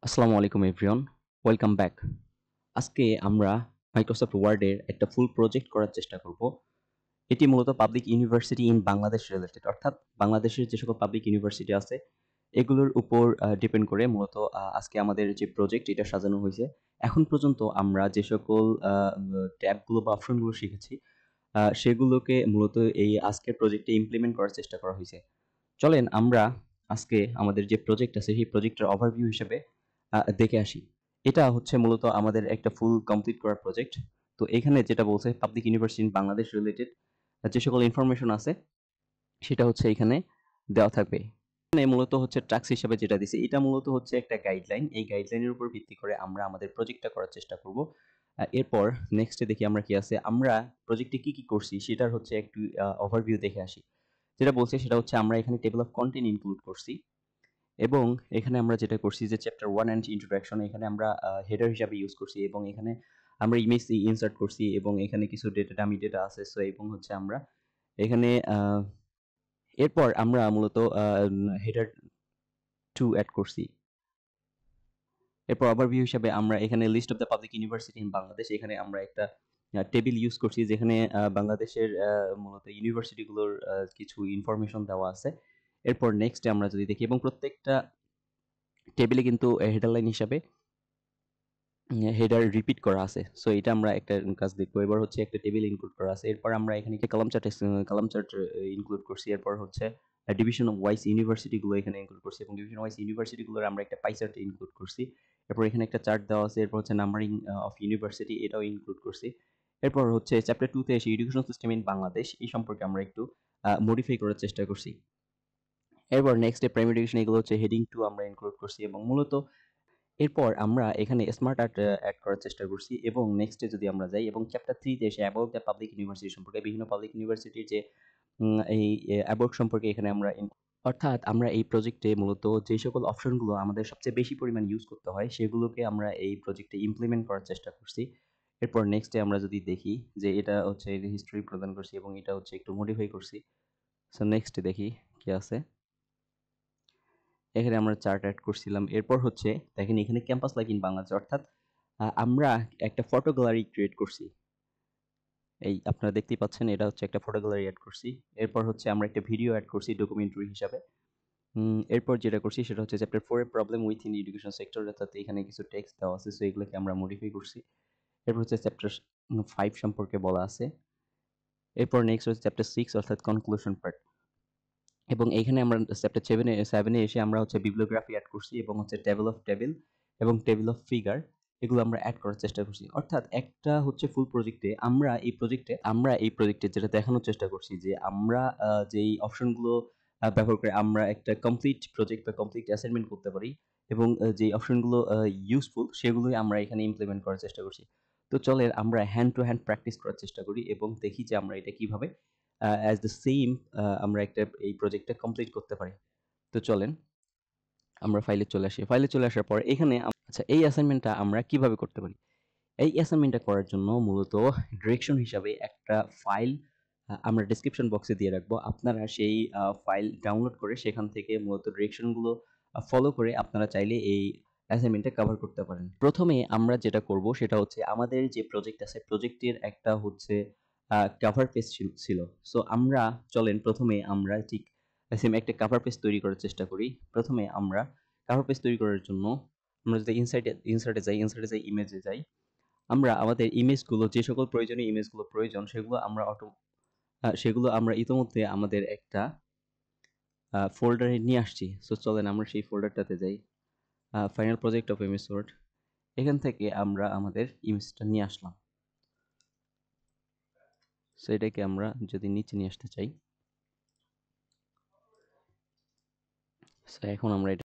আসসালামু আলাইকুম everyone, welcome back. আজকে আমরা মাইক্রোসফট ওয়ার্ডের একটা ফুল প্রজেক্ট করার চেষ্টা করব। এটি মূলত public university in Bangladesh related, অর্থাৎ বাংলাদেশের যে সকল পাবলিক ইউনিভার্সিটি আছে এগুলোর উপর ডিপেন্ড করে মূলত আজকে আমাদের যে প্রজেক্ট এটা সাজানো হয়েছে। এখন পর্যন্ত আমরা যে সকল ট্যাবগুলো বা অপশনগুলো শিখেছি সেগুলোকে মূলত এই আজকের প্রজেক্টে ইমপ্লিমেন্ট করার চেষ্টা করা হয়েছে। চলেন আমরা আজকে আমাদের যে প্রজেক্ট আছে সেই প্রজেক্টের ওভারভিউ হিসেবে দেখে আসি। এটা হচ্ছে মূলত আমাদের একটা ফুল কমপ্লিট করার প্রজেক্ট। তো এখানে যেটা বলছে public university in Bangladesh related যে সকল ইনফরমেশন আছে সেটা হচ্ছে এখানে দেওয়া থাকবে। এখানে মূলত হচ্ছে ট্যাক্স হিসাবে যেটা দিছে এটা মূলত হচ্ছে একটা গাইডলাইন। এই গাইডলাইনের উপর ভিত্তি করে আমরা আমাদের প্রজেক্টটা করার চেষ্টা করব। এরপর নেক্সটে দেখি আমরা কি আছে। আমরা প্রজেক্টে কি করছি সেটার হচ্ছে একটু ওভারভিউ দেখে আসি। যেটা বলছে সেটা হচ্ছে আমরা এখানে টেবল অফ কন্টেন্ট ইনক্লুড করছি এবং এখানে আমরা যেটা করছি যে চ্যাপ্টার 1 অ্যান্ড ইন্ট্রোডাকশন এখানে আমরা হেডার হিসাবে ইউজ করছি এবং এখানে আমরা ইমেজ ইনসার্ট করছি এবং এখানে কিছু ডামি ডেটা আছে। সো এবং হচ্ছে আমরা এখানে এরপর আমরা মূলত হেডার 2 এড করছি। এরপর ওভারভিউ হিসাবে আমরা এখানে list of the public university in Bangladesh এখানে আমরা একটা টেবিল ইউজ করছি যেখানে বাংলাদেশের মূলত ইউনিভার্সিটিগুলোর কিছু ইনফরমেশন দেওয়া আছে। এরপর নেক্সটে আমরা যদি দেখি এবং প্রত্যেকটা টেবিলে কিন্তু হেডার লাইন হিসাবে হেডার রিপিট করা আছে। সো এটা আমরা একটা কাজ দেখবো। এবার হচ্ছে একটা টেবিল ইনক্লুড করা আছে। এরপর আমরা এখানে একটা কলাম চার্ট ইনক্লুড করছি। এরপর হচ্ছে ডিভিশন ওয়াইজ ইউনিভার্সিটি গুলো এখানে ইনক্লুড করছি এবং ডিভিশন ওয়াইজ ইউনিভার্সিটি গুলোর আমরা একটা পাই চার্ট ইনক্লুড করছি। এরপর এখানে একটা চার্ট দেওয়া আছে। এরপর হচ্ছে নাম্বারিং অফ ইউনিভার্সিটি এটাও ইনক্লুড করছি। এরপর হচ্ছে চ্যাপ্টার 2 তে এসে এডুকেশন সিস্টেম ইন বাংলাদেশ এই সম্পর্কে আমরা একটু মডিফাই করার চেষ্টা করছি। এরপর নেক্সট প্রাইমারি এডুকেশন এগুলো হচ্ছে হেডিং 2 আমরা ইনক্লুড করছি এবং মূলত এরপর আমরা এখানে স্মার্ট আর্ট এড করার চেষ্টা করছি এবং নেক্সটে যদি আমরা যাই এবং চ্যাপ্টার 3 তে এসে অ্যাবাউট দ্য পাবলিক ইউনিভার্সিটি সম্পর্কে বিভিন্ন পাবলিক ইউনিভার্সিটির যে এই অ্যাবাউট সম্পর্কে এখানে আমরা অর্থাৎ আমরা এই প্রজেক্টে মূলত যে সকল অপশনগুলো আমাদের সবচেয়ে বেশি পরিমাণ ইউজ করতে হয় সেগুলোকে আমরা এই প্রজেক্টে ইমপ্লিমেন্ট করার চেষ্টা করছি। এরপর নেক্সটে আমরা যদি দেখি যে এটা হচ্ছে হিস্ট্রি প্রদান করছি এবং এটা হচ্ছে একটু মডিফাই করছি। সো নেক্সটে দেখি কি আছে। এখানে আমরা চার্ট এড করছিলাম। এরপর হচ্ছে দেখেন এখানে ক্যাম্পাস লাইফ ইন বাংলাদেশ অর্থাৎ আমরা একটা ফটো গ্যালারি ক্রিয়েট করছি। এই আপনারা দেখতেই পাচ্ছেন এটা হচ্ছে একটা ফটো গ্যালারি এড করছি। এরপর হচ্ছে আমরা একটা ভিডিও এড করছি ডকুমেন্টারি হিসাবে। এরপর যেটা করছি সেটা হচ্ছে চ্যাপ্টার 4 এর প্রবলেম উইথিন এডুকেশন সেক্টর অর্থাৎ এখানে কিছু টেক্সট দেওয়া আছে। সো এগুলোকে আমরা মডিফাই করছি। এরপর হচ্ছে চ্যাপ্টার 5 সম্পর্কে বলা আছে। এরপর নেক্সট হচ্ছে চ্যাপ্টার 6 অর্থাৎ কনক্লুশন পার্ট। এবং এইখানে আমরা চ্যাপ্টার 7 এ এসে আমরা হচ্ছে বিবলিওগ্রাফি এড করছি এবং হচ্ছে টেবিল এবং টেবিল অফ ফিগার এগুলো আমরা এড করার চেষ্টা করছি। অর্থাৎ একটা হচ্ছে ফুল প্রজেক্টে আমরা এই প্রজেক্টে যেটা দেখানোর চেষ্টা করছি যে আমরা যেই অপশনগুলো ব্যবহার করে আমরা একটা কমপ্লিট প্রজেক্ট বা কমপ্লিট অ্যাসাইনমেন্ট করতে পারি এবং যেই অপশনগুলো ইউজফুল সেগুলোই আমরা এখানে ইমপ্লিমেন্ট করার চেষ্টা করছি। তো চলেন আমরা হ্যান্ড টু হ্যান্ড প্র্যাকটিস করার চেষ্টা করি এবং দেখি যে আমরা এটা কিভাবে অ্যাজ দ্য সেম আমরা একটা এই প্রজেক্টটা কমপ্লিট করতে পারি। তো চলেন আমরা ফাইলে চলে আসি। ফাইলে চলে আসার পর এখানে আচ্ছা এই অ্যাসাইনমেন্টটা আমরা কিভাবে করতে পারি? এই অ্যাসাইনমেন্টটা করার জন্য মূলত ডিরেকশন হিসাবে একটা ফাইল আমরা ডেসক্রিপশন বক্সে দিয়ে রাখবো। আপনারা সেই ফাইল ডাউনলোড করে সেখান থেকে মূলত ডিরেকশনগুলো ফলো করে আপনারা চাইলে এই অ্যাসাইনমেন্টটা কভার করতে পারেন। প্রথমে আমরা যেটা করব সেটা হচ্ছে আমাদের যে প্রজেক্ট আছে প্রজেক্টের একটা হচ্ছে কভার পেজ ছিল। সো আমরা চলেন প্রথমে আমরা ঠিক সেম একটা কভার পেজ তৈরি করার চেষ্টা করি। প্রথমে আমরা কভার পেজ তৈরি করার জন্য আমরা যদি ইনসার্টে যাই ইমেজে যাই আমরা আমাদের ইমেজগুলো যে সকল প্রয়োজনীয় ইমেজগুলো প্রয়োজন সেগুলো আমরা ইতোমধ্যে আমাদের একটা ফোল্ডারে নিয়ে আসছি। সো চলেন আমরা সেই ফোল্ডারটাতে যাই। Final project of MS Word এখান থেকে আমরা আমাদের ইমেজটা নিয়ে আসলাম। সো এটাকে আমরা যদি নিচে নিয়ে আসতে চাই, সো এখন আমরা এটা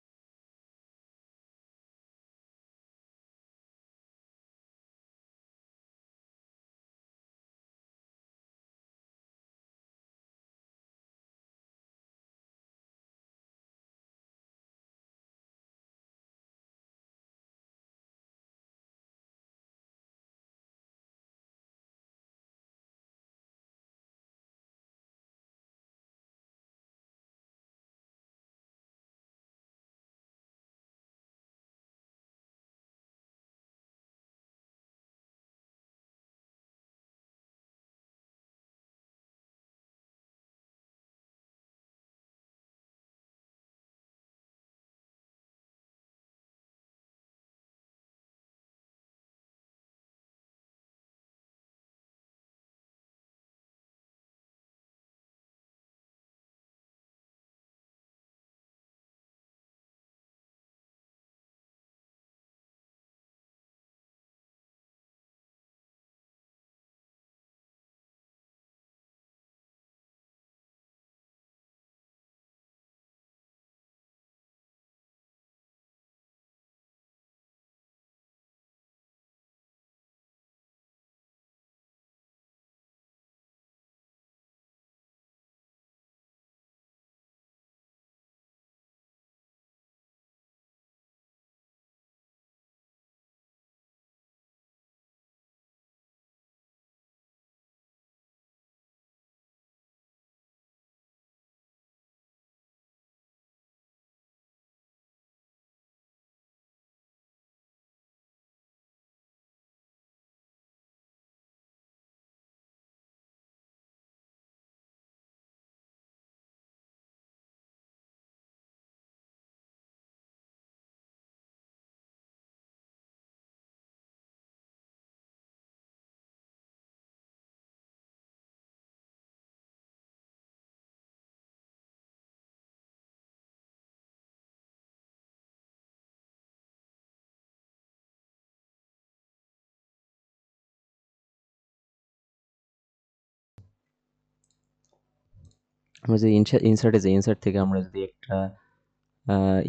আমরা যদি ইনসার্টে যাই, ইনসার্ট থেকে আমরা যদি একটা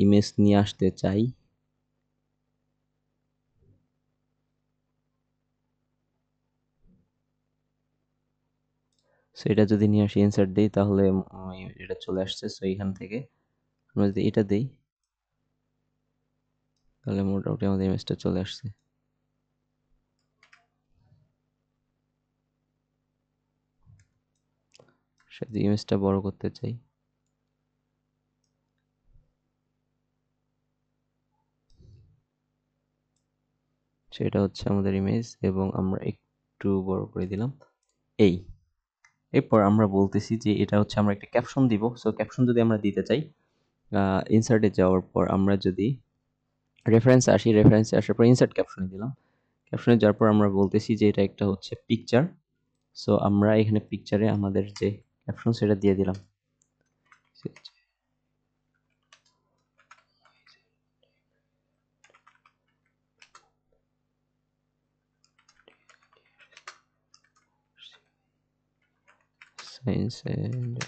ইমেজ নিয়ে আসতে চাই, সো এটা যদি নিয়ে আসি ইনসার্ট দিই তাহলে এটা চলে আসছে। সো এখান থেকে আমরা যদি এটা দিই তাহলে মোটামুটি আমাদের ইমেজটা চলে আসছে। যদি ইমেজটা বড় করতে চাই, সেটা হচ্ছে আমাদের ইমেজ এবং আমরা একটু বড় করে দিলাম এই। এরপর আমরা বলতেছি যে এটা হচ্ছে আমরা একটা ক্যাপশন দিব। সো ক্যাপশন যদি আমরা দিতে চাই, ইনসার্টে যাওয়ার পর আমরা যদি রেফারেন্সে আসি, রেফারেন্সে আসার পর ইনসার্ট ক্যাপশনে দিলাম। ক্যাপশনে যাওয়ার পর আমরা বলতেছি যে এটা একটা হচ্ছে পিকচার। সো আমরা এখানে পিকচারে আমাদের যে ক্যাপশন সেটা দিয়ে দিলাম। Science and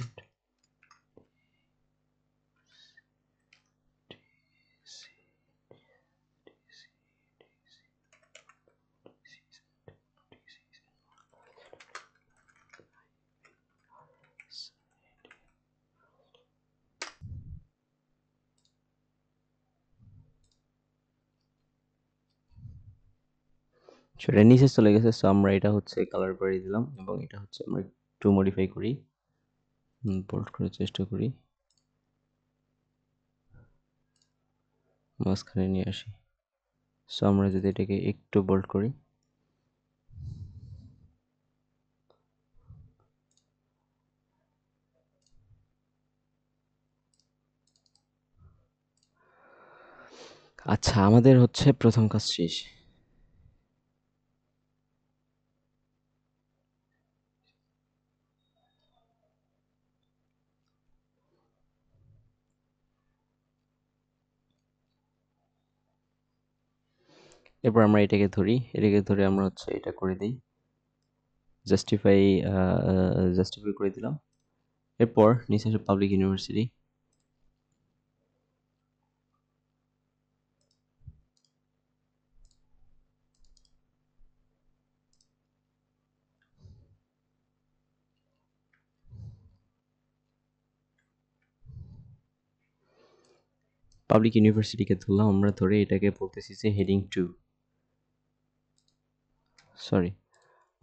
সেটা নিচে চলে গেছে। সো আমরা এটা হচ্ছে কালার করে দিলাম এবং এটা হচ্ছে আমরা একটু মডিফাই করি, বোল্ড করার চেষ্টা করি, মাঝখানে নিয়ে আসি। সো আমরা যদি এটাকে একটু বোল্ড করি, আচ্ছা আমাদের হচ্ছে প্রথম কাজ শেষ। এরপর আমরা এটাকে ধরি, এটাকে ধরে আমরা হচ্ছে এটা করে দিই, জাস্টিফাই জাস্টিফাই করে দিলাম। এরপর নিচে আসে পাবলিক ইউনিভার্সিটি, পাবলিক ইউনিভার্সিটিকে ধরলাম আমরা, ধরে এটাকে বলতেছি যে হেডিং 2, সরি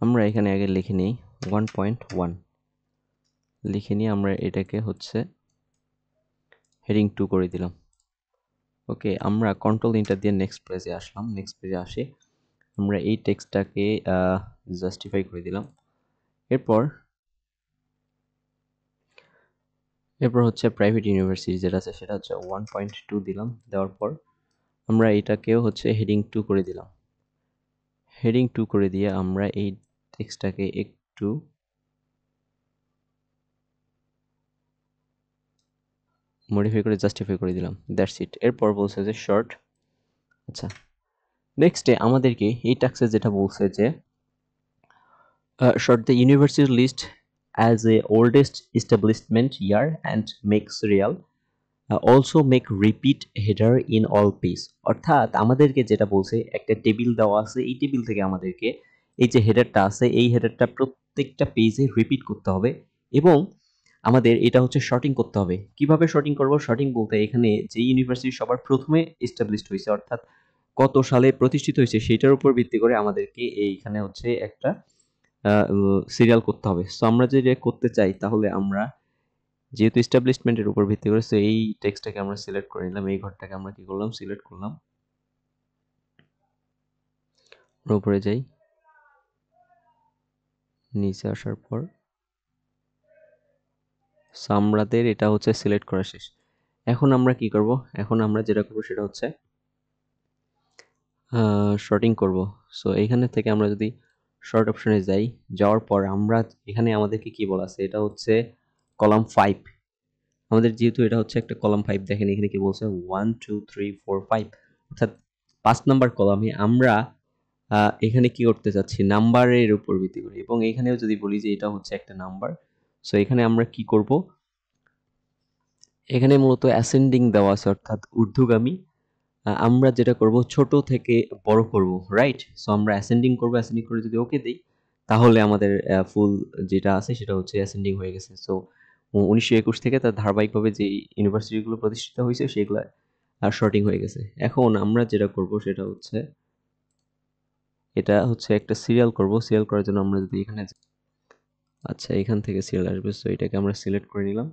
আমরা এখানে আগে লিখে নিই 1.1 লিখে নিয়ে আমরা এটাকে হচ্ছে হেডিং 2 করে দিলাম। ওকে, আমরা কন্ট্রোল ইন্টার দিয়ে নেক্সট পেজে আসলাম। নেক্সট পেজে আসে আমরা এই টেক্সটটাকে জাস্টিফাই করে দিলাম। এরপর হচ্ছে প্রাইভেট ইউনিভার্সিটি যেটা আছে সেটা হচ্ছে 1.2 দিলাম। দেওয়ার পর আমরা এটাকেও হচ্ছে হেডিং 2 করে দিলাম। হেডিং 2 করে দিয়ে আমরা এই টেক্সটটাকে একটু মডিফাই করে জাস্টিফাই করে দিলাম। That's it. এরপর বলছে যে শর্ট। আচ্ছা, নেক্সটে আমাদেরকে এই টাস্কে যেটা বলছে যে short the university list as a oldest establishment year and makes real, also make repeat header in all page। অর্থাৎ আমাদেরকে যেটা বলছে একটা টেবিল দেওয়া আছে, এই টেবিল থেকে আমাদেরকে এই যে হেডারটা আছে এই হেডারটা প্রত্যেকটা পেজে রিপিট করতে হবে এবং আমাদের এটা হচ্ছে শর্টিং করতে হবে। কিভাবে শর্টিং করব? শর্টিং বলতে এখানে যে ইউনিভার্সিটি সবার প্রথমে এস্টাবলিশড হয়েছে অর্থাৎ কত সালে প্রতিষ্ঠিত হয়েছে সেটার উপর ভিত্তি করে আমাদেরকে এইখানে হচ্ছে একটা সিরিয়াল করতে হবে। সো আমরা যদি করতে চাই তাহলে আমরা যেহেতু এস্টাবলিশমেন্টের উপর ভিত্তি করে সো এই টেক্সটটাকে আমরা সিলেক্ট করে নিলাম, এই ঘরটাকে আমরা কি করলাম সিলেক্ট করলাম, উপরে যাই, নিচে আসার পর সামরাদের এটা হচ্ছে সিলেক্ট করা শেষ। এখন আমরা কি করব? এখন আমরা যেটা করব সেটা হচ্ছে শর্টিং করব। সো এইখানে থেকে আমরা যদি শর্ট অপশনে যাই, যাওয়ার পর আমরা এখানে আমাদেরকে কি বলা আছে, এটা হচ্ছে কলাম 5। আমাদের যেহেতু এটা হচ্ছে একটা কলাম 5, দেখেন এখানে কি বলছে 1 2 3 4 5, অর্থাৎ 5 নাম্বার কলামে আমরা এখানে কি করতে চাচ্ছি নাম্বারের উপর ভিত্তি করে, এবং এখানেও যদি বলি যে এটা হচ্ছে একটা নাম্বার, সো এখানে আমরা কি করব এখানে মূলত অ্যাসেন্ডিং দেওয়া আছে, অর্থাৎ ঊর্ধ্বগামী। আমরা যেটা করব ছোট থেকে বড় করব, রাইট? সো আমরা অ্যাসেন্ডিং করব, অ্যাসেন্ডিং করে যদি ওকে দেই তাহলে আমাদের ফুল যেটা আছে সেটা হচ্ছে অ্যাসেন্ডিং হয়ে গেছে। সো 1921 থেকে তার ধারাবাহিকভাবে যে ইউনিভার্সিটিগুলো প্রতিষ্ঠিত হয়েছে সেগুলো শর্টিং হয়ে গেছে। এখন আমরা যেটা করব সেটা হচ্ছে এটা হচ্ছে একটা সিরিয়াল করব। সিরিয়াল করার জন্য আমরা যদি এখানে, আচ্ছা এখান থেকে সিরিয়াল আসবে, সো এটাকে আমরা সিলেক্ট করে নিলাম।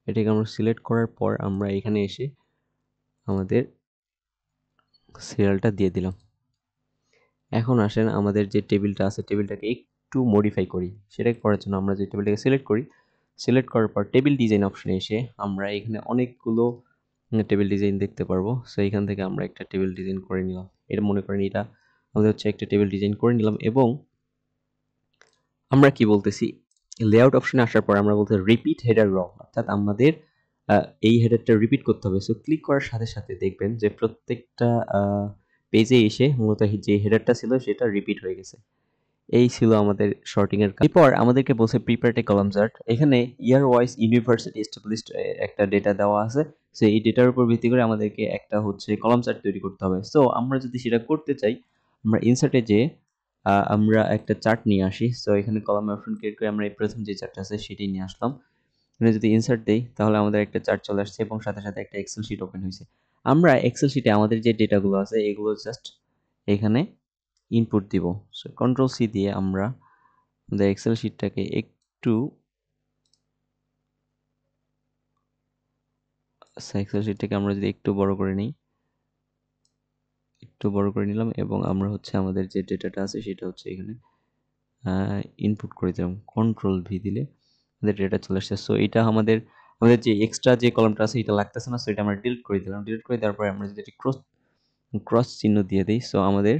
এটাকে আমরা সিলেক্ট করার পর আমরা এখানে এসে আমাদের সিরিয়ালটা দিয়ে দিলাম। এখন আসেন আমাদের যে টেবিলটা আছে টেবিলটাকে একটু মডিফাই করি। সেটা করার জন্য আমরা যে টেবিলটাকে সিলেক্ট করি, সিলেক্ট করার পর টেবিল ডিজাইন অপশনে এসে আমরা এখানে অনেকগুলো টেবিল ডিজাইন দেখতে পারবো। সো এখান থেকে আমরা একটা টেবিল ডিজাইন করে নিলাম। এটা মনে করেন এটা আমাদের হচ্ছে একটা টেবিল ডিজাইন করে নিলাম এবং আমরা কি বলতেছি, লেআউট অপশনে আসার পর আমরা বলতে রিপিট হেডার রং, অর্থাৎ আমাদের এই হেডারটা রিপিট করতে হবে। সো ক্লিক করার সাথে সাথে দেখবেন যে প্রত্যেকটা পেজে এসে মূলত যে হেডারটা ছিল সেটা রিপিট হয়ে গেছে। এই ছিল আমাদের শর্টিং এর কাজ। এরপর আমাদেরকে বলছে প্রিপেয়ার এ কলাম চার্ট। এখানে ইয়ার ওয়াইজ ইউনিভার্সিটি এস্টাবলিশড একটা ডেটা দেওয়া আছে। সো এই ডেটার উপর ভিত্তি করে আমাদেরকে একটা হচ্ছে কলাম চার্ট তৈরি করতে হবে। সো আমরা যদি সেটা করতে চাই, আমরা ইনসার্টে যে আমরা একটা চার্ট নিয়ে আসি। সো এখানে কলাম অপশন ক্লিক করে আমরা এই প্রথম যে চার্টটা আছে সেটি নিয়ে আসলাম। এখানে যদি ইনসার্ট দেই তাহলে আমাদের একটা চার্ট চলে আসছে এবং সাথে সাথে একটা এক্সেল শিট ওপেন হয়েছে। আমরা এক্সেল শিটে আমাদের যে ডেটাগুলো আছে এগুলো জাস্ট এখানে ইনপুট দিব। সো কন্ট্রোল সি দিয়ে আমরা আমাদের এক্সেল শিটটাকে একটু এক্সেল শিটটাকে আমরা যদি একটু বড় করে নিই, একটু বড় করে নিলাম এবং আমরা হচ্ছে আমাদের যে ডেটাটা আছে সেটা হচ্ছে এখানে ইনপুট করে দিলাম। কন্ট্রোল ভি দিলে আমাদের ডেটা চলে আসছে। সো এটা আমাদের আমাদের যে এক্সট্রা যে কলামটা আছে এটা লাগতেছে না, সো এটা আমরা ডিলিট করে দিলাম। ডিলিট করে দেওয়ার পরে আমরা যদি ক্রস ক্রস চিহ্ন দিয়ে দিই, সো আমাদের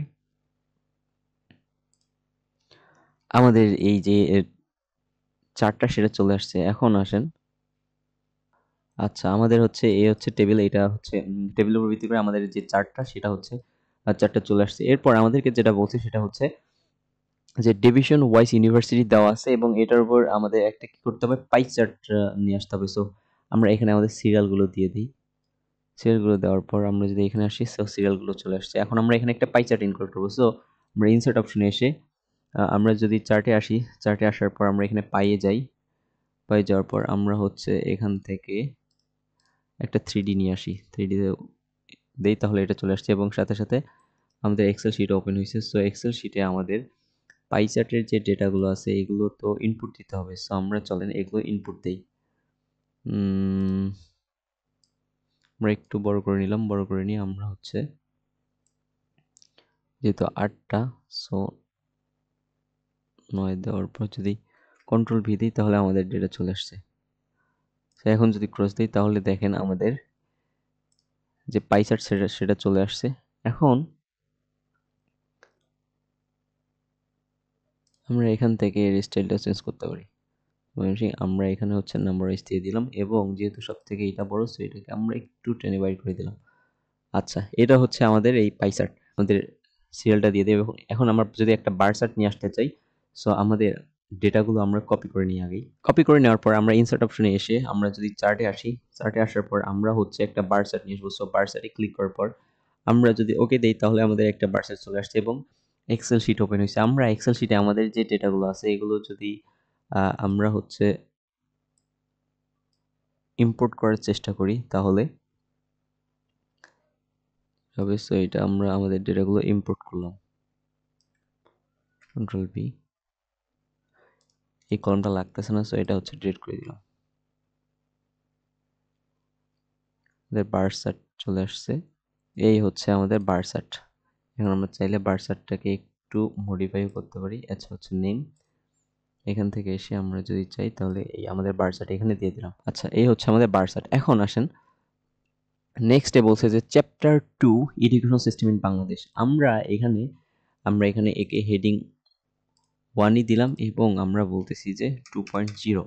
আমাদের এই যে চার্টটা সেটা চলে আসছে। এখন আসেন, আচ্ছা আমাদের হচ্ছে এই হচ্ছে টেবিল, এটা হচ্ছে টেবিলের উপর ভিত্তি করে আমাদের যে চার্টটা সেটা হচ্ছে চার্টটা চলে আসছে। এরপর আমাদেরকে যেটা বলছে সেটা হচ্ছে যে ডিভিশন ওয়াইজ ইউনিভার্সিটি দেওয়া আছে এবং এটার উপর আমাদের একটা কি করতে হবে, পাই চার্ট নিয়ে আসতে হবে। সো আমরা এখানে আমাদের সিরিয়ালগুলো দিয়ে দিই। সিরিয়ালগুলো দেওয়ার পর আমরা যদি এখানে আসি, সো সিরিয়ালগুলো চলে আসছে। এখন আমরা এখানে একটা পাই চার্ট ইনক্লুড করবো। সো আমরা ইনসার্ট অপশনে এসে আমরা যদি চার্টে আসি, চার্টে আসার পর আমরা এখানে পাইয়ে যাই। পাইয়ে যাওয়ার পর আমরা হচ্ছে এখান থেকে একটা 3D নিয়ে আসি। 3D দেই তাহলে এটা চলে আসছে এবং সাথে সাথে আমাদের এক্সেল শিট ওপেন হয়েছে। সো এক্সেল শিটে আমাদের পাই চার্টের যে ডেটাগুলো আছে এগুলো তো ইনপুট দিতে হবে। সো আমরা চলেন এগুলো ইনপুট দেই। আমরা একটু বড় করে নিলাম, বড় করে নিয়ে আমরা হচ্ছে যেহেতু 8টা, সো 9 দেওয়ার পর যদি কন্ট্রোল ভি দিই তাহলে আমাদের ডেটা চলে আসছে। সো এখন যদি ক্রস দিই তাহলে দেখেন আমাদের যে পাই চার্ট সেটা চলে আসছে। এখন আমরা এখান থেকে এর স্টাইলটা চেঞ্জ করতে পারি। আমরা এখানে হচ্ছে নাম্বার ওয়াইজ দিয়ে দিলাম এবং যেহেতু সব থেকে এটা বড়, সো এটাকে আমরা একটু টেনে বাইর করে দিলাম। আচ্ছা এটা হচ্ছে আমাদের এই পাই চার্ট, আমাদের সিরিয়ালটা দিয়ে দেবে। এখন আমরা যদি একটা বার চার্ট নিয়ে আসতে চাই, সো আমাদের ডেটাগুলো আমরা কপি করে নিই আগেই। কপি করে নেওয়ার পর আমরা ইনসার্ট অপশনে এসে আমরা যদি চার্টে আসি, চার্টে আসার পর আমরা হচ্ছে একটা বার চার্ট নিয়ে আসবো। সো বার চার্টে ক্লিক করার পর আমরা যদি ওকে দেই তাহলে আমাদের একটা বার চার্ট চলে আসছে এবং এক্সেল শিট ওপেন হয়েছে। আমরা এক্সেল শিটে আমাদের যে ডেটাগুলো আছে এগুলো যদি আমরা হচ্ছে ইম্পোর্ট করার চেষ্টা করি তাহলে হবে। সো এটা আমরা আমাদের ডেটাগুলো ইম্পোর্ট করলাম, কন্ট্রোল ভি। এই কলমটা লাগতেছে না, সো এটা হচ্ছে ডিলিট করে দিলাম। আমাদের বার চার্ট চলে আসছে। এই হচ্ছে আমাদের বার চার্ট। এখন আমরা চাইলে বার চার্টটাকে একটু মডিফাই করতে পারি। আচ্ছা হচ্ছে নেম, এখান থেকে এসে আমরা যদি চাই তাহলে এই আমাদের বার চার্ট এখানে দিয়ে দিলাম। আচ্ছা এই হচ্ছে আমাদের বার চার্ট। এখন আসেন নেক্সটে বলছে যে chapter 2 education system in Bangladesh. আমরা এখানে একে হেডিং 1ই দিলাম এবং আমরা বলতেছি যে 2.0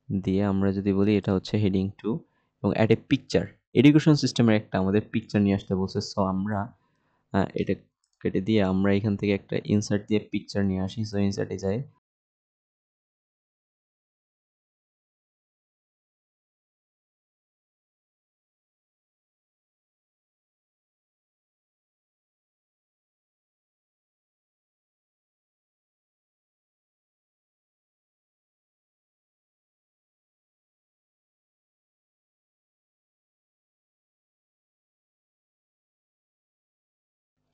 দিয়ে আমরা যদি বলি এটা হচ্ছে হেডিং 2 এবং অ্যাড এ পিকচার। এডুকেশন সিস্টেমের একটা আমাদের পিকচার নিয়ে আসতে বলছে। সো আমরা এটা কেটে দিয়ে আমরা এখান থেকে একটা ইনসার্ট দিয়ে পিকচার নিয়ে আসি। সো ইনসার্টে যাই,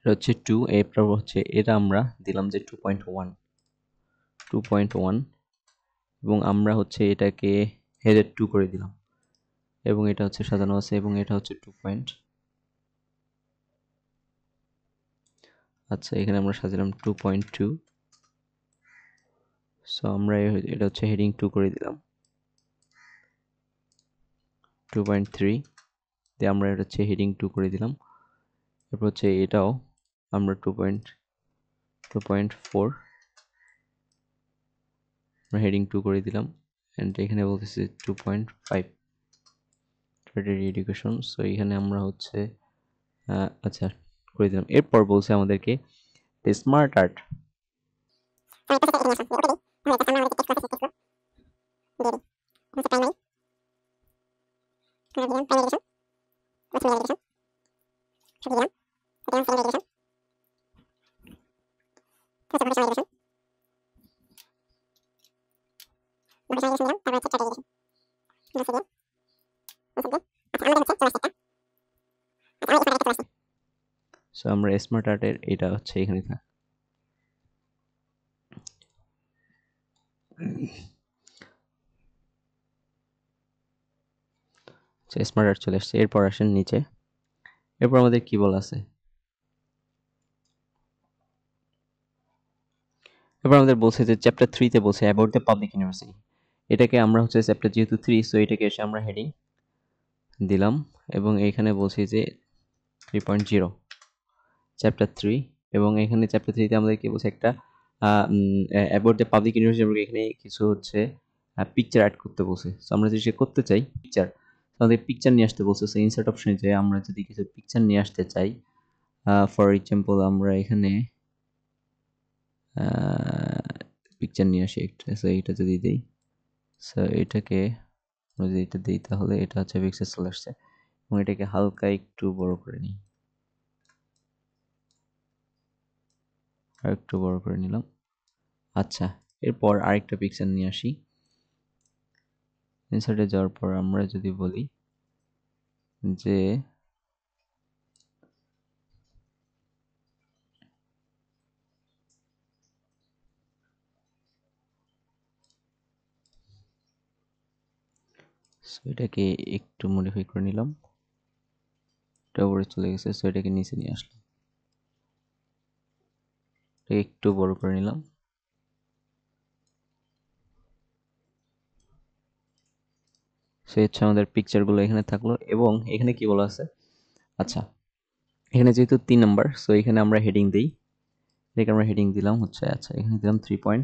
এটা হচ্ছে 2, এরপর হচ্ছে এটা আমরা দিলাম যে 2.1 এবং আমরা হচ্ছে এটাকে হেডের 2 করে দিলাম এবং এটা হচ্ছে সাজানো আছে এবং এটা হচ্ছে 2 পয়েন্ট। আচ্ছা, এখানে আমরা সাজালাম 2.2। সো আমরা এটা হচ্ছে হেডিং 2 করে দিলাম 2.3 দিয়ে আমরা এটা হচ্ছে হেডিং 2 করে দিলাম। এরপর হচ্ছে এটাও আমরা 2.4 আমরা হেডিং 2 করে দিলাম এন্ড এখানে বলতেছে 2.5 ট্রেডারি এডুকেশন। সো এখানে আমরা হচ্ছে আচ্ছা করে দিলাম। এরপর বলছে আমাদেরকে স্মার্ট আর্ট। সো আমরা স্মার্ট আর্টের এটা হচ্ছে এখানে স্মার্ট আর্ট চলে আসছে। এরপর আসেন নিচে। এরপর আমাদের কি বলা আছে, এবার আমাদের বলছে যে চ্যাপ্টার 3 তে বলছে অ্যাবাউট দ্য পাবলিক ইউনিভার্সিটি। এটাকে আমরা হচ্ছে চ্যাপ্টার যেহেতু 3, সো এটাকে এসে আমরা হেডিং দিলাম এবং এখানে বলছি যে 3.0 চ্যাপ্টার 3 এবং এখানে চ্যাপ্টার 3 তে আমাদের কি বলছে একটা অ্যাবাউট দ্য পাবলিক ইউনিভার্সিটি। আমরা এখানে কিছু হচ্ছে পিকচার অ্যাড করতে বলছে। সো আমরা যদি করতে চাই পিকচার, আমাদের পিকচার নিয়ে আসতে বলছে। সো ইনসার্ট অপশনে যে আমরা যদি কিছু পিকচার নিয়ে আসতে চাই, ফর এক্সাম্পল আমরা এখানে পিকচার নিয়ে আসি একটা। সো এইটা যদি দেই, সো এটাকে আমরা যদি এটা দিই তাহলে এটা হচ্ছে পিকচার চলে আসছে এবং এটাকে হালকা একটু বড় করে নিই, আর একটু বড় করে নিলাম। আচ্ছা, এরপর আরেকটা পিকচার নিয়ে আসি। ইনসার্টে যাওয়ার পর আমরা যদি বলি যে সো এটাকে একটু মডিফাই করে নিলাম, এটা উপরে চলে গেছে। সো এটাকে নিচে নিয়ে আসলাম, এটাকে একটু বড় করে নিলাম। সো হচ্ছে আমাদের পিকচারগুলো এখানে থাকলো এবং এখানে কি বলা আছে, আচ্ছা এখানে যেহেতু 3 নাম্বার, সো এখানে আমরা হেডিং দিই। এটাকে আমরা হেডিং দিলাম হচ্ছে, আচ্ছা এখানে দিলাম 3.1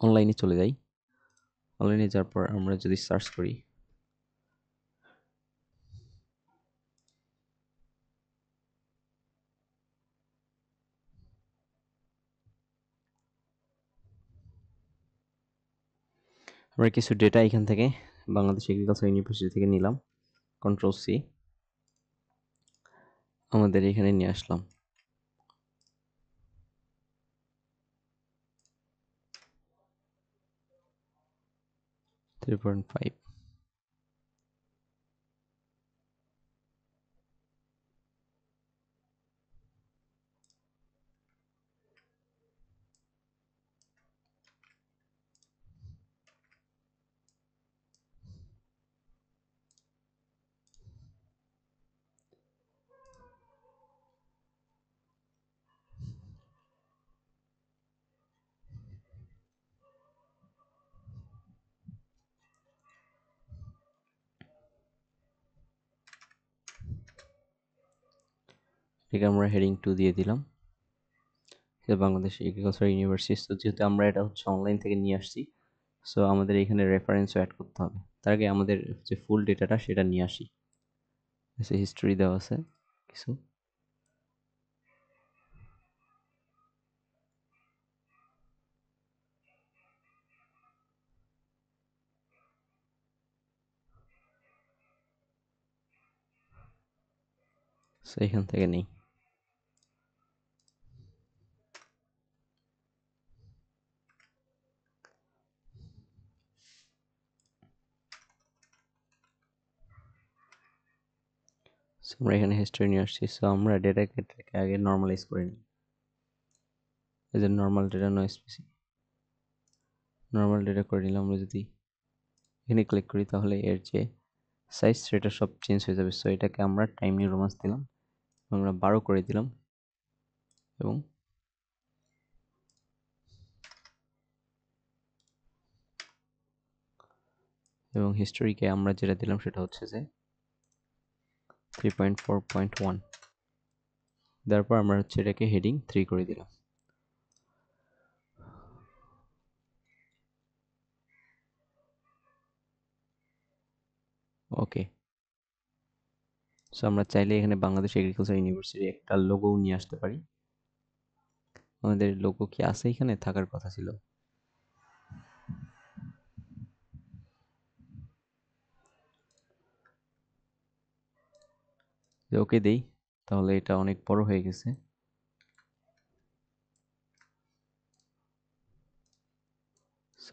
অনলাইনে চলে যাই। অনলাইনে যাওয়ার পর আমরা যদি সার্চ করি, আমরা কিছু ডেটা এখান থেকে বাংলাদেশ এগ্রিকালচার ইউনিভার্সিটি থেকে নিলাম, কন্ট্রোল সি, আমাদের এখানে নিয়ে আসলাম। $3.5 এটাকে আমরা হেডিং 2 দিয়ে দিলাম। এটা বাংলাদেশ এগ্রিকালচার ইউনিভার্সিটি। তো যেহেতু আমরা এটা হচ্ছে অনলাইন থেকে নিয়ে আসছি, সো আমাদের এখানে রেফারেন্সও অ্যাড করতে হবে। তার আগে আমাদের যে ফুল ডেটাটা সেটা নিয়ে আসি। হিস্ট্রি দেওয়া আছে কিছু, সো এখান থেকে নেই। আমরা এখানে হিস্ট্রি নিয়ে আসছি। সো আমরা ডেটাকে আগে নর্মালাইজ করে নিই। এই যে normal data, no specific, normal data করে নিলাম। আমরা যদি এখানে ক্লিক করি তাহলে এর যে সাইজ সেটা সব চেঞ্জ হয়ে যাবে। সো এটাকে আমরা টাইম নিউ রোমান্স দিলাম, আমরা 12 করে দিলাম, এবং হিস্টোরিকে আমরা যেটা দিলাম সেটা হচ্ছে যে 3.4.1। তারপর আমরা হচ্ছে এটাকে হেডিং 3 করে দিলাম। ওকে, সো আমরা চাইলে এখানে বাংলাদেশ এগ্রিকালচার ইউনিভার্সিটি একটা লোগো নিয়ে আসতে পারি। আমাদের লোগো কি আছে? এখানে থাকার কথা ছিল। ওকে দেই, তাহলে এটা অনেক বড় হয়ে গেছে।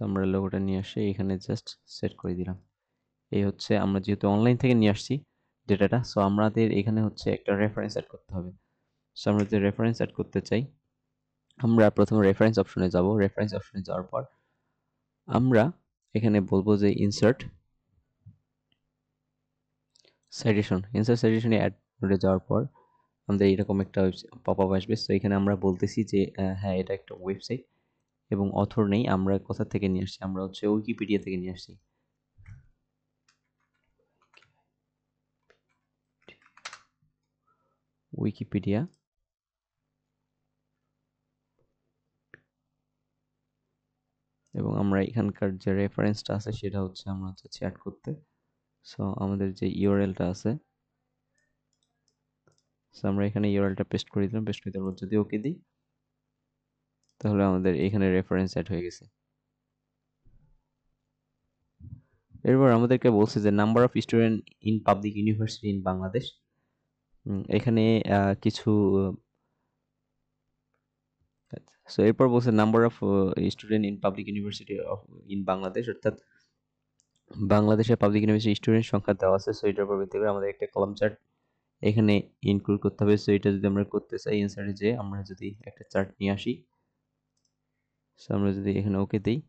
আমরা লোগোটা নিয়ে আসে এখানে জাস্ট সেট করে দিলাম। এই হচ্ছে, আমরা যেহেতু অনলাইন থেকে নিয়ে আসছি ডেটাটা, সো আমাদের এখানে হচ্ছে একটা রেফারেন্স অ্যাড করতে হবে। সো আমরা যদি রেফারেন্স অ্যাড করতে চাই, আমরা প্রথমে রেফারেন্স অপশনে যাব। রেফারেন্স অপশনে যাওয়ার পর আমরা এখানে বলবো যে ইনসার্ট সাইটেশন। ইনসার্ট সাইটেশনে অ্যাড করে যাওয়ার পর আমাদের এরকম একটা পপআপ আসবে। সো এখানে আমরা বলতেছি যে হ্যাঁ, এটা একটা ওয়েবসাইট এবং অথর নেই। আমরা কোথা থেকে নিয়ে আসছি? আমরা হচ্ছে উইকিপিডিয়া থেকে নিয়ে আসছি। উইকিপিডিয়া, এবং আমরা এখানকার যে রেফারেন্সটা আছে সেটা হচ্ছে আমরা চাচ্ছি অ্যাড করতে। সো আমাদের যে ইউআরএলটা আছে, সো আমরা এখানে ইউআরএলটা পেস্ট করে দিলাম। পেস্ট করে দেওয়ার পর যদি ওকে দিই তাহলে আমাদের এখানে রেফারেন্স অ্যাড হয়ে গেছে। এরপর আমাদেরকে বলছে যে number of student in public university in Bangladesh. এখানে কিছু সো এরপর বলছে number of student in public university of in Bangladesh, অর্থাৎ বাংলাদেশের পাবলিক ইউনিভার্সিটি স্টুডেন্ট সংখ্যা দেওয়া আছে। সো এটার উপর ভিত্তি করে আমাদের একটা কলাম চার্ট এখানে ইনক্লুড করতে হবে। সো এটা যদি আমরা করতে চাই ইনসার্টে যে আমরা যদি একটা চার্ট নিয়ে আসি, সো আমরা যদি এখানে ওকে দিই,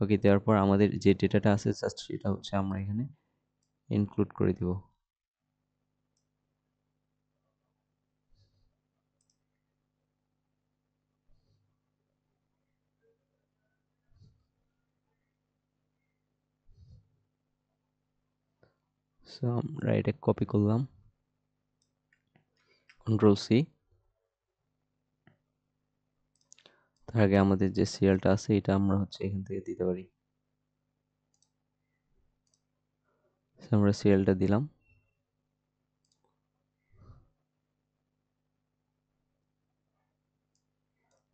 ওকে দেওয়ার পর আমাদের যে ডেটাটা আছে জাস্ট সেটা হচ্ছে আমরা এখানে ইনক্লুড করে দিব। সো আমরা এটা কপি করলাম, কন্ট্রোল সি। তার আগে আমাদের যে সিরিয়ালটা আছে এটা আমরা হচ্ছে এখান থেকে দিতে পারি। আমরা সিরিয়ালটা দিলাম,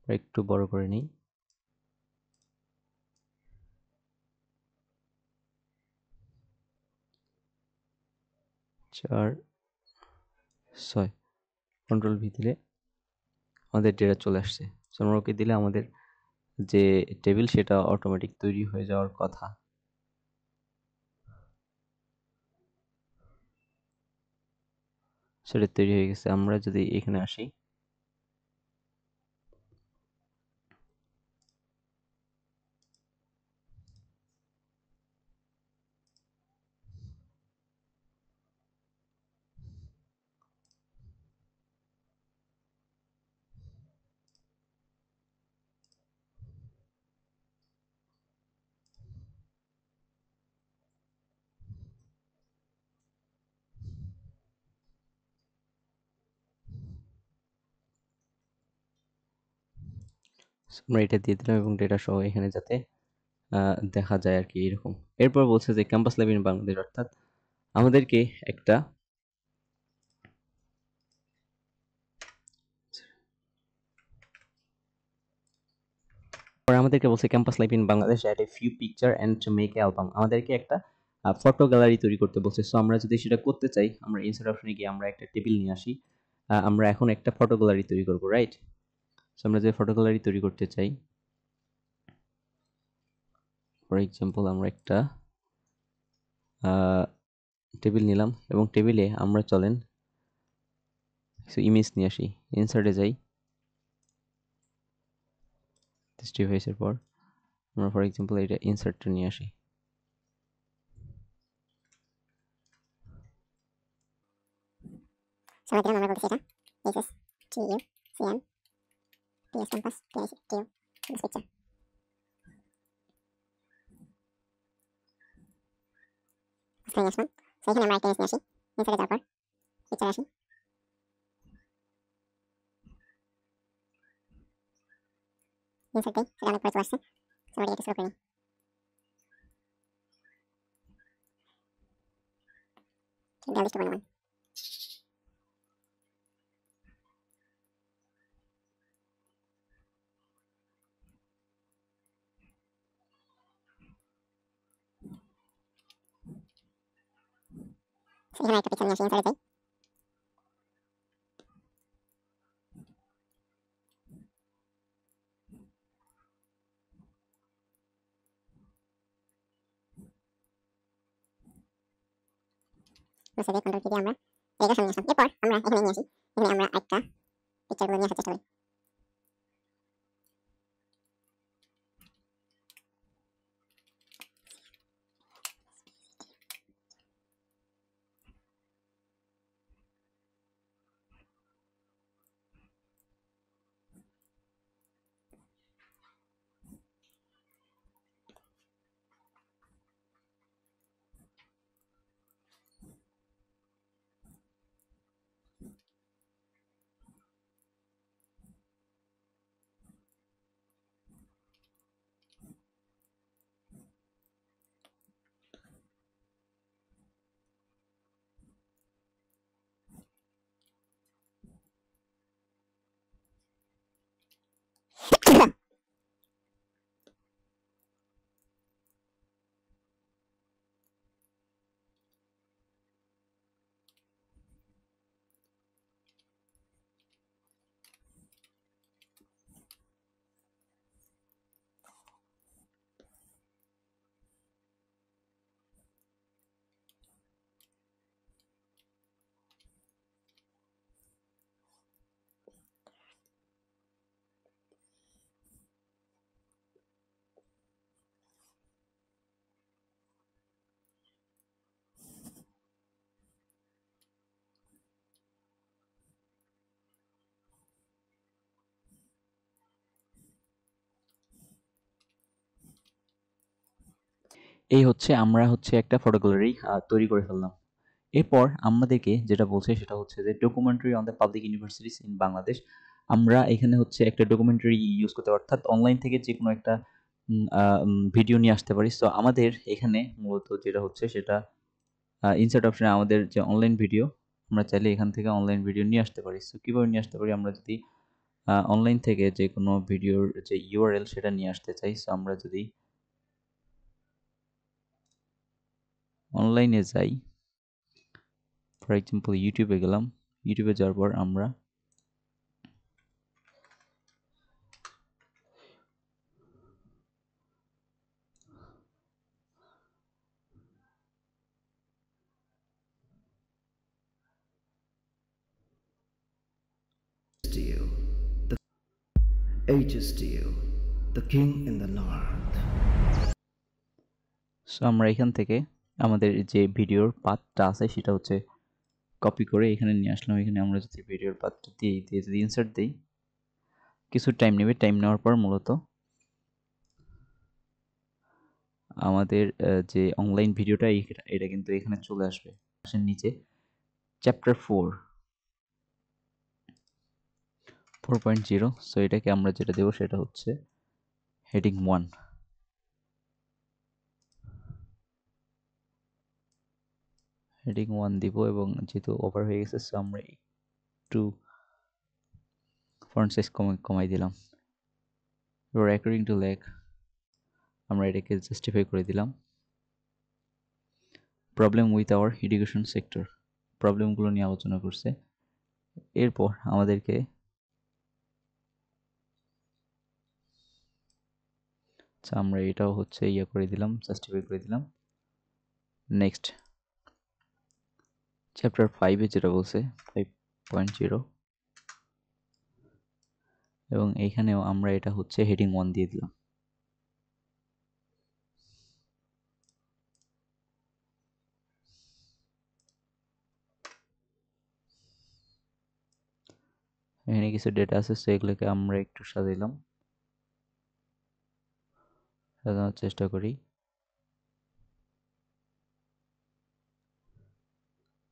একটু বড় করে নিই। 4 6 কন্ট্রোল ভি দিলে আমাদের ডেটা চলে আসছে। সো আমরা ওকে দিলে আমাদের যে টেবিল সেটা অটোমেটিক তৈরি হয়ে যাওয়ার কথা। সেটা তৈরি হয়ে গেছে। আমরা যদি এখানে আসি, আমরা এটা দিয়ে দিলাম এবং ডেটা সহ এখানে যাতে দেখা যায় আর কি এরকম। এরপর বলছে যে ক্যাম্পাস লাইভ ইন বাংলাদেশ, অর্থাৎ আমাদেরকে একটা আমাদেরকে বলছে campus life in Bangladesh add a few picture and to make a album. আমাদেরকে একটা ফটো গ্যালারি তৈরি করতে বলছে। সো আমরা যদি সেটা করতে চাই আমরা ইনসার্ট অপশনে গিয়ে আমরা একটা টেবিল নিয়ে আসি। আমরা এখন একটা ফটো গ্যালারি তৈরি করব, রাইট? সো আমরা যে ফটো গ্যালারি তৈরি করতে চাই, ফর এক্সাম্পল আমরা একটা টেবিল নিলাম এবং টেবিলে আমরা চলেন কিছু ইমেজ নিয়ে আসি। ইনসার্টে যাই, ডিভাইসের পর আমরা ফর এক্সাম্পল এটা ইনসার্টটা নিয়ে আসি। সময় দিলাম, আমরা বলতেছি এটা HS TU CM TS campus TIC TU this picture. Screen আসলাম। সো এখানে আমরা একটা ইমেজ নিয়ে আসি, ইনসার্টে যাওয়ার পর পিকচার আসি, ইনসার্ট দিই, সেটা অনেক পরে চলে আসছে। সো এটা একটু স্লো করে নিই। ঠিক 42.1। এখানে একটা পিকচার নিয়ে আসি, ইনসার্টে যাই, মুছে দিয়ে কন্ট্রোল কি দিয়ে আমরা এটা সামনে আসলাম। এরপর আমরা এখানে নিয়ে আসি, এখানে আমরা একটা পিকচারগুলো নিয়ে আসার চেষ্টা করি। এই হচ্ছে আমরা হচ্ছে একটা ফটো গ্যালারি তৈরি করে ফেললাম। এরপর আমাদেরকে যেটা বলছে সেটা হচ্ছে যে documentary on the public universities in Bangladesh. আমরা এখানে হচ্ছে একটা ডকুমেন্টারি ইউজ করতে পারি, অর্থাৎ অনলাইন থেকে যে কোনো একটা ভিডিও নিয়ে আসতে পারি। সো আমাদের এখানে মূলত যেটা হচ্ছে সেটা ইনসার্ট অপশনে আমাদের যে অনলাইন ভিডিও, আমরা চাইলে এখান থেকে অনলাইন ভিডিও নিয়ে আসতে পারি। সো কীভাবে নিয়ে আসতে পারি, আমরা যদি অনলাইন থেকে যে কোনো ভিডিওর যে ইউআরএল সেটা নিয়ে আসতে চাই, সো আমরা যদি অনলাইনে যাই, ফর এক্সাম্পল ইউটিউবে গেলাম, ইউটিউবে যাওয়ার পর আমরা Steel, the H Steel, the king in the north. So আমরা এখান থেকে আমাদের যে ভিডিওর পাথটা আছে সেটা হচ্ছে কপি করে এখানে নিয়ে আসলাম। এখানে আমরা যদি ভিডিওর পাথটা দিয়ে যদি ইনসার্ট দিই, কিছু টাইম নেবে। টাইম নেওয়ার পর মূলত আমাদের যে অনলাইন ভিডিওটা এটা কিন্তু এখানে চলে আসবে। আসেন নিচে চ্যাপ্টার 4.0। সো এটাকে আমরা যেটা দেবো সেটা হচ্ছে হেডিং 1। হেডিং 1 দিব এবং যেহেতু ওভার হয়ে গেছে সো আমরা একটু ফন্ট সাইজ কমাই দিলাম। এবার অ্যাকর্ডিং টু ল্যাগ আমরা এটাকে জাস্টিফাই করে দিলাম। Problem with our education sector, প্রবলেমগুলো নিয়ে আলোচনা করছে। এরপর আমাদেরকে আমরা এটাও হচ্ছে ইয়া করে দিলাম, জাস্টিফাই করে দিলাম। নেক্সট চ্যাপ্টার 5-এ যেটা বলছে 5.0, এবং এইখানেও আমরা এটা হচ্ছে হেডিং 1 দিয়ে দিলাম। এখানে কিছু ডেটা আছে সেগুলোকে আমরা একটু সাজাইলাম, সাজানোর চেষ্টা করি।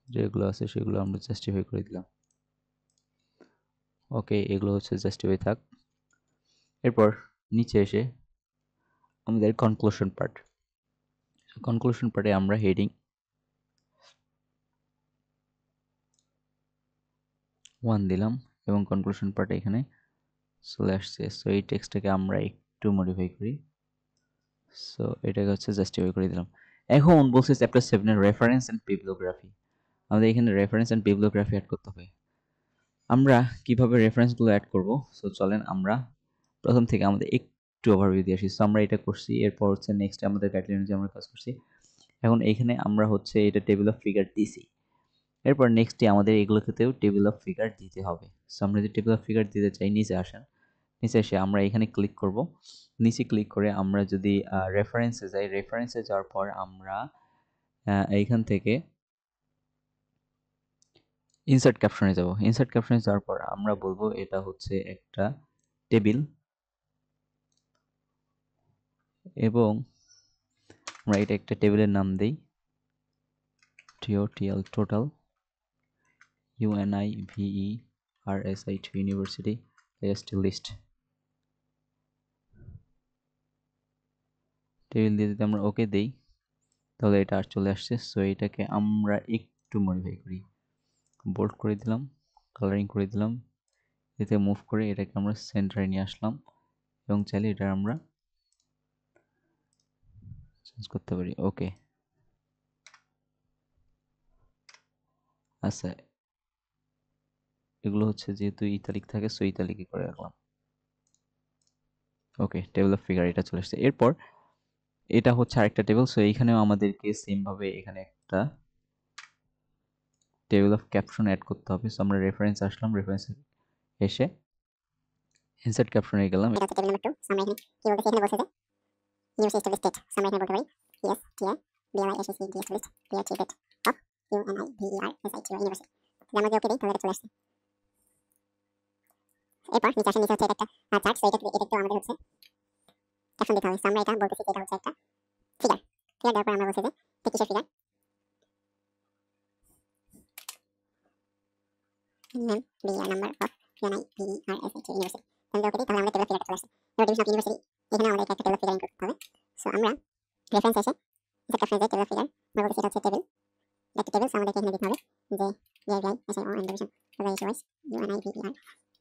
যেগুলো আছে সেগুলো আমরা জাস্টিফাই করে দিলাম। ওকে, এগুলো হচ্ছে জাস্টিফাই থাক। এরপর নিচে এসে আমাদের কনক্লুশন পার্ট, কনক্লুশন পার্টে আমরা হেডিং 1 দিলাম এবং কনক্লুশন পার্টে এখানে চলে আসছে। সো এই টেক্সটটাকে আমরা একটু মডিফাই করি। সো এটাকে হচ্ছে জাস্টিফাই করে দিলাম। এখন বলছে চ্যাপ্টার 7 এর রেফারেন্স এন্ড বিবলিওগ্রাফি। আমাদের এখানে রেফারেন্স এন্ড বিবলিওগ্রাফি অ্যাড করতে হবে। আমরা কিভাবে রেফারেন্সগুলো অ্যাড করব, সো চলেন আমরা প্রথম থেকে আমাদের একটু ওভারভিউ দিয়ে আসি। সো আমরা এটা করছি, এরপর হচ্ছে নেক্সট আমাদের গাইডলাইন অনুযায়ী আমরা কাজ করছি। এখন এইখানে আমরা হচ্ছে এটা টেবিল অফ ফিগার দিছি। এরপর নেক্সটে আমাদের এগুলোকেতেও টেবিল অফ ফিগার দিতে হবে। সো আমরা যদি টেবিল অফ ফিগার দিতে চাই, নিচে আসেন, নিচে এসে আমরা এখানে ক্লিক করব। নিচে ক্লিক করে আমরা যদি রেফারেন্সে যাই, রেফারেন্সে যাওয়ার পর আমরা এইখান থেকে ইনসার্ট ক্যাপশনে যাব। ইনসার্ট ক্যাপশনে যাওয়ার পর আমরা বলবো এটা হচ্ছে একটা টেবিল, এবং আমরা এটা একটা টেবিলের নাম দেই TOTL, total UNIVERSIT university list. Table দিয়ে যদি আমরা ওকে দেই তাহলে এটা আর চলে আসছে। সো এটাকে আমরা একটু মডিফাই করি, বোল্ড করে দিলাম, কালারিং করে দিলাম, এতে মুভ করে এটাকে আমরা সেন্টারে নিয়ে আসলাম এবং চাইলে এটা আমরা চেঞ্জ করতে পারি। ওকে, আচ্ছা, এগুলো হচ্ছে যেহেতু ইতালিক থাকে সো ইতালিকে করে রাখলাম। ওকে, টেবিল অফ ফিগার এটা চলে আসছে। এরপর এটা হচ্ছে আরেকটা টেবিল। সো এইখানেও আমাদেরকে সেম ভাবে এখানে একটা টেবিল অফ ক্যাপশন অ্যাড করতে হবে। সো আমরা রেফারেন্স আসলাম, রেফারেন্স এসে ইনসার্ট ক্যাপশনে গেলাম। এটা হচ্ছে টেবিল নাম্বার 2। সো আমরা এখানে কি বলতেছি, এখানে বলছে যে use is two state. So আমরা এখানে বলতে পারি ES TA বিএলআইএসএসি DS two list clear Tibet of ইউএনআইভিইআরএসআইটি university. যদি আমরা ওকে দিই তাহলে এটা চলে আসছে। এরপর নিচে আসেন, নিচে হচ্ছে এটা একটা চার্ট। সো এটা একটু আমাদের হচ্ছে ক্যাপশন দিতে হবে। সো আমরা এটা বলতেছি যে এটা হচ্ছে একটা ফিগার। ফিগার দেওয়ার পর আমরা বলছি যে এটা কিসের figure, name BR number of ইউএনআইভিআরএসএইচইউ university. তাহলে ওকে দিই, তাহলে আমাদের টেবিল ফিগারটা চলে আসছে। এবার ডিভিশন অফ ইউনিভার্সিটি, এখানে আমাদের একটা টেবিল ফিগার ইনক্লুড করতে হবে। সো আমরা রেফারেন্স এসে সেট রেফারেন্স টেবিল ফিগার আমরা বলছি এটা হচ্ছে টেবিল, একটা টেবিল। সো আমাদেরকে এখানে দিতে হবে যে B I S I O and division wise U N I V R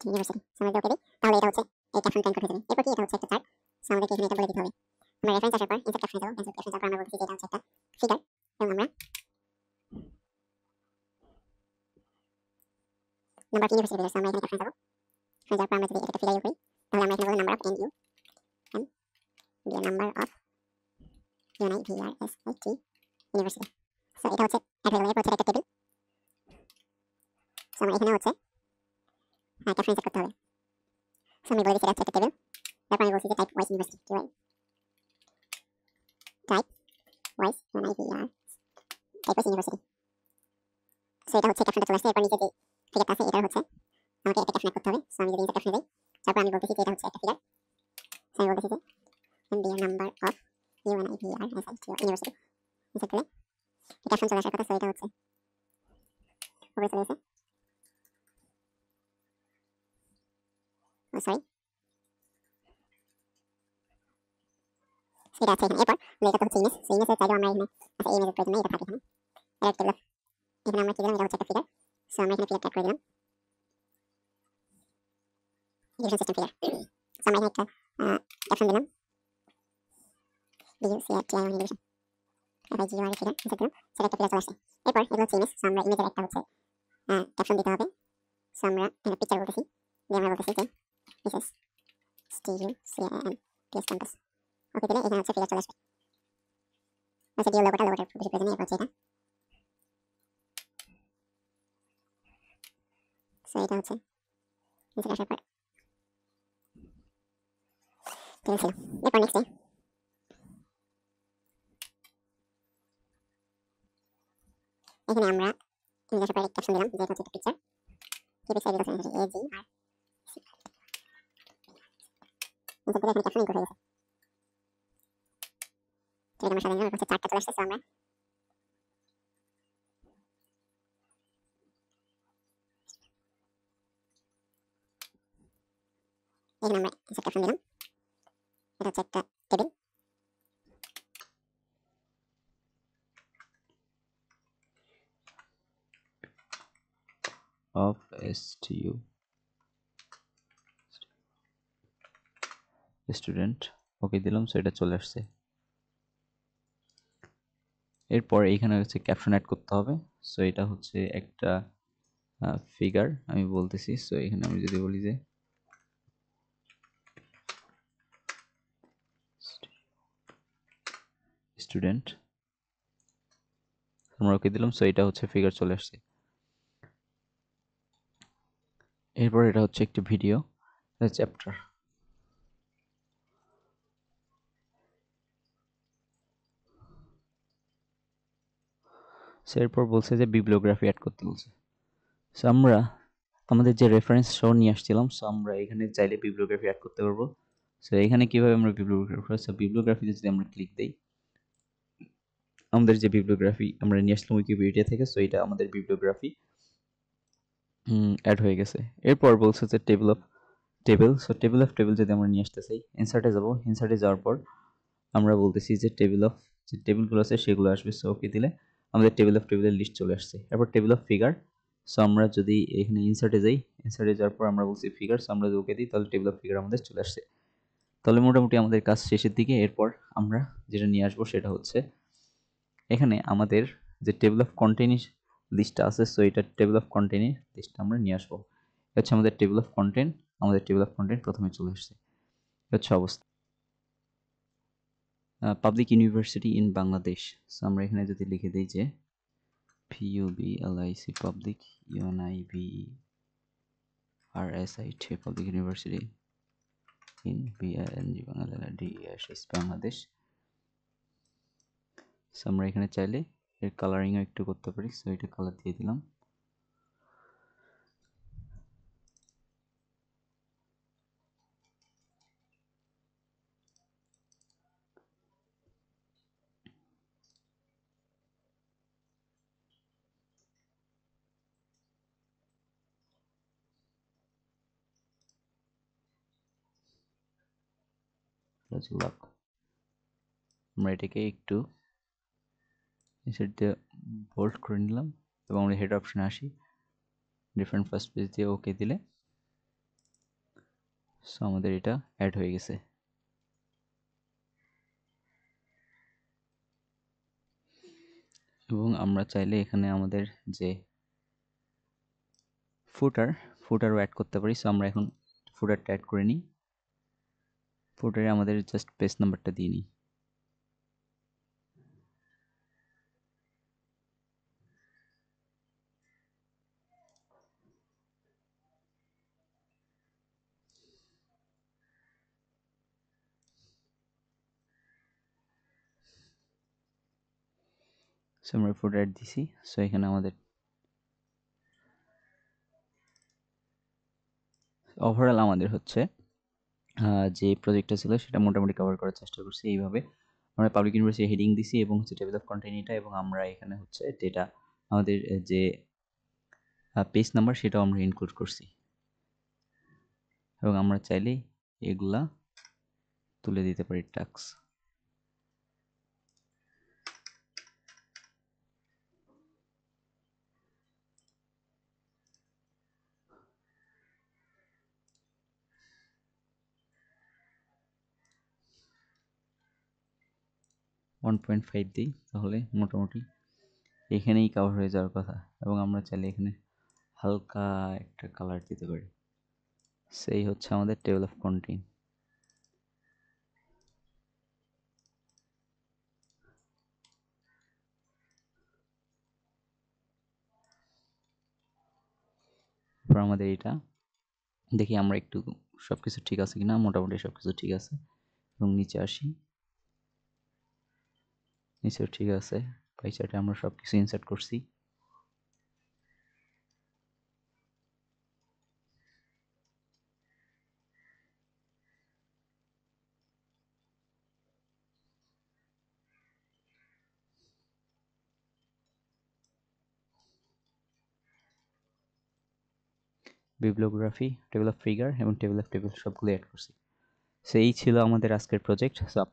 university. So আমরা ওকে দিই, তাহলে এটা হচ্ছে এই ক্যাপশন টাইম করে দেবে। এরপর কি এটা হচ্ছে একটা চার্ট। সো আমাদেরকে এখানে এটা বলে দিতে হবে। আমরা রেফারেন্স আসার পর ইনসার্ট ক্যাপশন দেবো, ইনসার্ট ক্যাপশন তারপর আমরা বলছি যে এটা হচ্ছে একটা ফিগার, এবং আমরা number of university figure. So আমরা এখানে ক্যাপশন দেবো, যার পর আমরা যদি এটা ফিগার ইউ করি, তাহলে আমরা এখানে বলবো number of N U N B number of ইউএনআইভিআরএসআইটি university. So এটা হচ্ছে অ্যাড হয়ে গেল। এরপর হচ্ছে একটা টেবিল। সো আমরা এখানে হচ্ছে ক্যাপশন ইনসার্ট করতে হবে। সো আমি বলে দিচ্ছি এটা হচ্ছে একটা টেবিল, তারপর আমি বলছি যে type wise university, type wise U N I V R type wise university. So এটা হচ্ছে ক্যাপশনটা চলে আসছে। এরপর নিচে যে ফিগারটা আছে এটা হচ্ছে আমাকে একটা ক্যাপশন করতে হবে। সো আমি যদি ইনসার্ট ক্যাপশন দেই, তারপর আমি বলতেছি যে এটা হচ্ছে একটা ফিগার। সো আমি বলতেছি যে MBA number of ইউএনআইভিআরএসআইটি university. Insert করলে ক্যাপশন চলে আসার কথা। সো এটা হচ্ছে উপরে চলে গেছে। ও সরি, এটা আছে এখানে। এরপর এটা তো হচ্ছে ইমেজ। সো ইমেজের চাইলেও আমরা এখানে আচ্ছা এই ইমেজের প্রয়োজন নেই, এটা থাকে এখানে। এটা টেবিল, এখানে আমরা কি দিলাম, এটা হচ্ছে একটা ফিগার। সো আমরা এখানে ফিগার ট্যাগ করে দিলাম ডিভিশন সিস্টেম ফিগার। সো আমরা এখানে একটা ক্যাপশন দিলাম ডিভিশন ডিভিশন এফআইজিআর ফিগার ইনসার্ট দিলাম। সেটা একটা ফিগার চলে আসছে। এরপর এগুলো হচ্ছে ইমেজ। সো আমরা ইমেজের একটা হচ্ছে ক্যাপশন দিতে হবে। সো আমরা এখানে পিকচার বলতেছি, দিয়ে আমরা বলতেছি যে this is STUCAN PS campus. Okay দিলে এখানে হচ্ছে ফিগার চলে আসবে। আচ্ছা দিয়ে লোগোটার বেশি প্রয়োজন নেই। এরপর হচ্ছে এটা। সো এটা হচ্ছে নিচে আসার পর টেবিল ছিল। এরপর নেক্সটে এখানে আমরা নিচে আসার পর ক্যাপশন দিলাম যে এটা হচ্ছে একটা পিকচার। কি পিকচার দিতে হচ্ছে AGR নিচে দিলে এখানে ক্যাপশন ইনক্লুড হয়ে গেছে। তো এটা আমরা সাজানো হচ্ছে চারটা চলে আসছে। সো আমরা এখানে আমরা একটা ক্যাপশন দিলাম, এটা হচ্ছে একটা table. Of STU student. Okay দিলাম। সো এটা চলে আসছে। এরপর এখানে হচ্ছে ক্যাপশন অ্যাড করতে হবে। সো এটা হচ্ছে একটা ফিগার আমি বলতেছি। সো এখানে আমি যদি বলি যে স্টুডেন্ট, আমরা ওকে দিলাম। সো এটা হচ্ছে ফিগার চলে আসছে। এরপর এটা হচ্ছে একটি ভিডিও, চ্যাপ্টার। সো এরপর বলছে যে বিবলিওগ্রাফি অ্যাড করতে বলছে। সো আমরা আমাদের যে রেফারেন্স শো নিয়ে আসছিলাম, সো আমরা এখানে চাইলে বিবলিওগ্রাফি অ্যাড করতে পারবো। সো এখানে কিভাবে আমরা বিবলিওগ্রাফিতে যদি আমরা ক্লিক দেই, আমাদের যে বিবলিওগ্রাফি আমরা নিয়ে আসলাম উইকিপিডিয়া থেকে, সো এটা আমাদের বিবলিওগ্রাফি অ্যাড হয়ে গেছে। এরপর বলছে যে table of table. So table of table যদি আমরা নিয়ে আসতে চাই, ইনসার্টে যাব। ইনসার্টে যাওয়ার পর আমরা বলতেছি যে টেবিল অফ যে টেবিলগুলো আছে সেগুলো আসবে। সো ওকে দিলে আমাদের টেবিল অফ টেবিলের লিস্ট চলে আসছে। এরপর টেবিল অফ ফিগার। সো আমরা যদি এখানে ইনসার্টে যাই, ইনসার্টে যাওয়ার পর আমরা বলছি ফিগার। সো আমরা যদি ওকে দিই তাহলে টেবিল অফ ফিগার আমাদের চলে আসছে। তাহলে মোটামুটি আমাদের কাজ শেষের দিকে। এরপর আমরা যেটা নিয়ে আসবো সেটা হচ্ছে এখানে আমাদের যে টেবিল অফ কন্টেন্ট লিস্টটা আছে, সো এটা টেবিল অফ কন্টেন্টের লিস্টটা আমরা নিয়ে আসবো। এটা হচ্ছে আমাদের টেবিল অফ কন্টেন্ট। আমাদের টেবিল অফ কন্টেন্ট প্রথমে চলে আসছে। এটা হচ্ছে অবস্থা। Public university in Bangladesh. So আমরা এখানে যদি লিখে দিই যে PUBLIC public UNIVERSIT public university in BING Bangladesh. So আমরা এখানে চাইলে এর কালারিংও একটু করতে পারি। সো এটা কালার দিয়ে দিলাম। হচ্ছে লক। আমরা এটাকে একটু ইনসার্ট দিয়ে বোল্ড করে নিলাম এবং আমরা হেড অপশনে আসি, ডিফারেন্ট ফার্স্ট পেজ দিয়ে ওকে দিলে সো আমাদের এটা অ্যাড হয়ে গেছে। এবং আমরা চাইলে এখানে আমাদের যে ফুটারও অ্যাড করতে পারি। সো আমরা এখন ফুটারটা অ্যাড করে নিই। ফুটারে আমাদের জাস্ট পেজ নাম্বারটা দিয়ে নিই। সো আমরা ফুটার অ্যাড দিছি। সো এখানে আমাদের ওভারঅল আমাদের হচ্ছে যে প্রজেক্টটা ছিল সেটা মোটামুটি কভার করার চেষ্টা করছি। এইভাবে আমরা পাবলিক ইউনিভার্সিটি হেডিং দিছি এবং হচ্ছে টেবিল অফ কন্টেন্ট এটা, এবং আমরা এখানে হচ্ছে ডেটা আমাদের যে পেজ নাম্বার সেটাও আমরা ইনক্লুড করছি, এবং আমরা চাইলেই এগুলা তুলে দিতে পারি টাস্ক। ওয়ান 1.5 দিই, তাহলে মোটামুটি এখানেই কভার হয়ে যাওয়ার কথা। এবং আমরা চাইলে এখানে হালকা একটা কালার দিতে পারি। সেই হচ্ছে আমাদের টেবিল অফ কন্টেন্ট। তারপর আমাদের এটা দেখি আমরা একটু সবকিছু ঠিক আছে কিনা। মোটামুটি সবকিছু ঠিক আছে। এবং নিচে আসি, নিচেও ঠিক আছে। পাই চার্টে আমরা সবকিছু ইনসার্ট করছি। বিবলিওগ্রাফি, টেবিল অফ ফিগার এবং টেবিল অফ টেবিল সবগুলো অ্যাড করছি। সো এই ছিল আমাদের আজকের প্রজেক্ট। সো